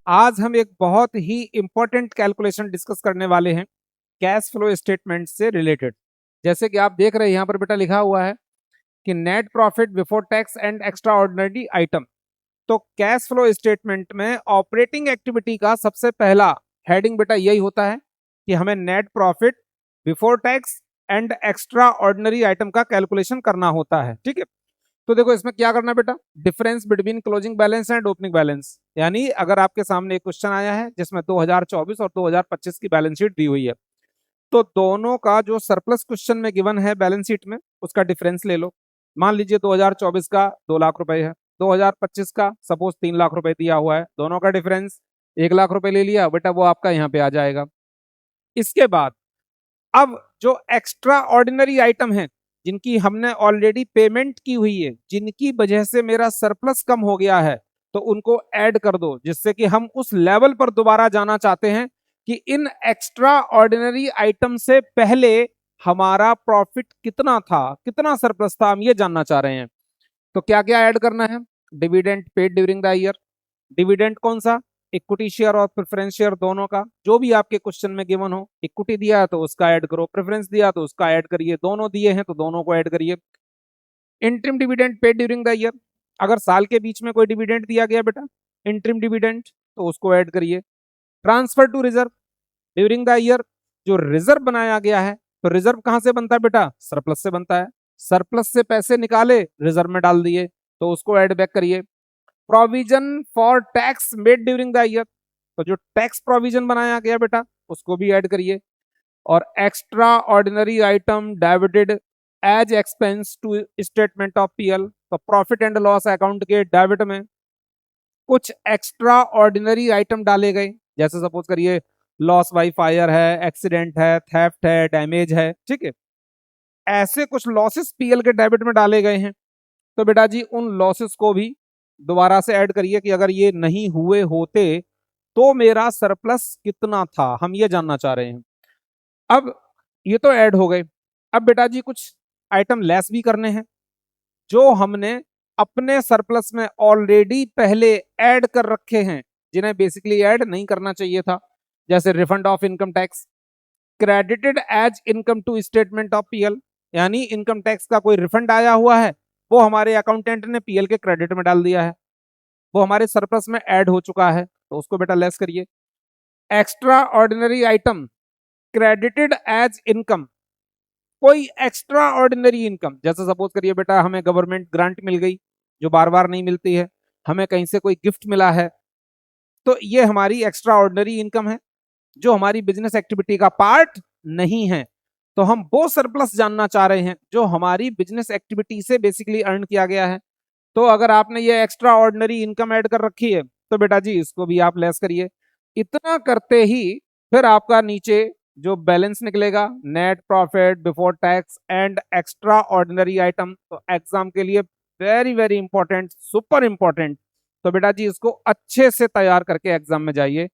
आज हम एक बहुत ही इंपॉर्टेंट कैलकुलेशन डिस्कस करने वाले हैं कैश फ्लो स्टेटमेंट से रिलेटेड। जैसे कि आप देख रहे हैं यहाँ पर बेटा लिखा हुआ है कि net profit before tax and extra ordinary item. तो कैश फ्लो स्टेटमेंट में ऑपरेटिंग एक्टिविटी का सबसे पहला हेडिंग बेटा यही होता है कि हमें net profit before tax and extra ordinary item का कैलकुलेशन करना होता है। ठीक है, तो देखो इसमें क्या करना है बेटा, difference between closing balance and opening balance. यानी अगर आपके सामने एक क्वेश्चन आया है जिसमें 2024 और 2025 की बैलेंस शीट दी हुई है, तो दोनों का जो सरप्लस क्वेश्चन में गिवन है बैलेंस शीट में उसका डिफरेंस ले लो। मान लीजिए 2024 का 2 लाख रुपए है, 2025 का सपोज 3 लाख रुपए दिया हुआ है, दोनों का डिफरेंस 1 लाख रुपए ले लिया बेटा, वो आपका यहाँ पे आ जाएगा। इसके बाद अब जो एक्स्ट्रा ऑर्डिनरी आइटम है जिनकी हमने ऑलरेडी पेमेंट की हुई है, जिनकी वजह से मेरा सरप्लस कम हो गया है, तो उनको ऐड कर दो, जिससे कि हम उस लेवल पर दोबारा जाना चाहते हैं कि इन एक्स्ट्रा ऑर्डिनरी आइटम से पहले हमारा प्रॉफिट कितना था, कितना सरप्लस था, हम ये जानना चाह रहे हैं। तो क्या क्या ऐड करना है? Dividend paid during the year. Dividend कौन सा? इक्विटी शेयर और प्रेफरेंस शेयर दोनों का, जो भी आपके क्वेश्चन में गिवन हो। इक्विटी दिया है तो उसका ऐड करो, प्रेफरेंस दिया तो उसका ऐड करिए, दोनों दिए हैं तो दोनों को ऐड करिए। Interim dividend paid during the year, अगर साल के बीच में कोई डिविडेंड दिया गया बेटा इंटरिम डिविडेंड, तो उसको ऐड करिए। Transfer to reserve during the year, जो रिजर्व बनाया गया है, तो रिजर्व कहां से बनता है बेटा? सरप्लस से बनता है। सरप्लस से पैसे निकाले, रिजर्व में डाल दिए, तो उसको ऐड बैक करिए। Provision for tax made during the year, तो जो टैक्स प्रोविजन बनाया गया बेटा उसको भी ऐड करिए। और extraordinary item debited as expense to statement of PL, तो प्रॉफिट एंड लॉस अकाउंट के डेबिट में कुछ एक्स्ट्रा ऑर्डिनरी आइटम डाले गए, जैसे सपोज करिए लॉस बाई फायर है, एक्सीडेंट है, थेफ्ट है, डैमेज है। ठीक है, ऐसे कुछ लॉसेस पीएल के डेबिट में डाले गए हैं, तो बेटा जी उन लॉसेस को भी दोबारा से ऐड करिए कि अगर ये नहीं हुए होते तो मेरा सरप्लस कितना था, हम ये जानना चाह रहे हैं। अब ये तो ऐड हो गए, अब बेटा जी कुछ आइटम लेस भी करने हैं जो हमने अपने सरप्लस में ऑलरेडी पहले ऐड कर रखे हैं, जिन्हें बेसिकली ऐड नहीं करना चाहिए था। जैसे refund of income tax credited as income to statement of PL, यानी इनकम टैक्स का कोई रिफंड आया हुआ है, वो हमारे अकाउंटेंट ने पीएल के क्रेडिट में डाल दिया है, वो हमारे सरप्लस में ऐड हो चुका है, तो उसको बेटा लेस करिए। Extraordinary item credited as income, कोई एक्स्ट्रा ऑर्डिनरी इनकम, जैसे सपोज करिए बेटा हमें गवर्नमेंट ग्रांट मिल गई जो बार बार नहीं मिलती है, हमें कहीं से कोई गिफ्ट मिला है, तो ये हमारी एक्स्ट्रा ऑर्डिनरी इनकम है जो हमारी बिजनेस एक्टिविटी का पार्ट नहीं है। तो हम वो सरप्लस जानना चाह रहे हैं जो हमारी बिजनेस एक्टिविटी से बेसिकली अर्न किया गया है। तो अगर आपने ये एक्स्ट्रा ऑर्डिनरी इनकम ऐड कर रखी है तो बेटा जी इसको भी आप लेस करिए। इतना करते ही फिर आपका नीचे जो बैलेंस निकलेगा, net profit before tax and extra ordinary item, तो एग्जाम के लिए very very important, super important. तो बेटा जी इसको अच्छे से तैयार करके एग्जाम में जाइए,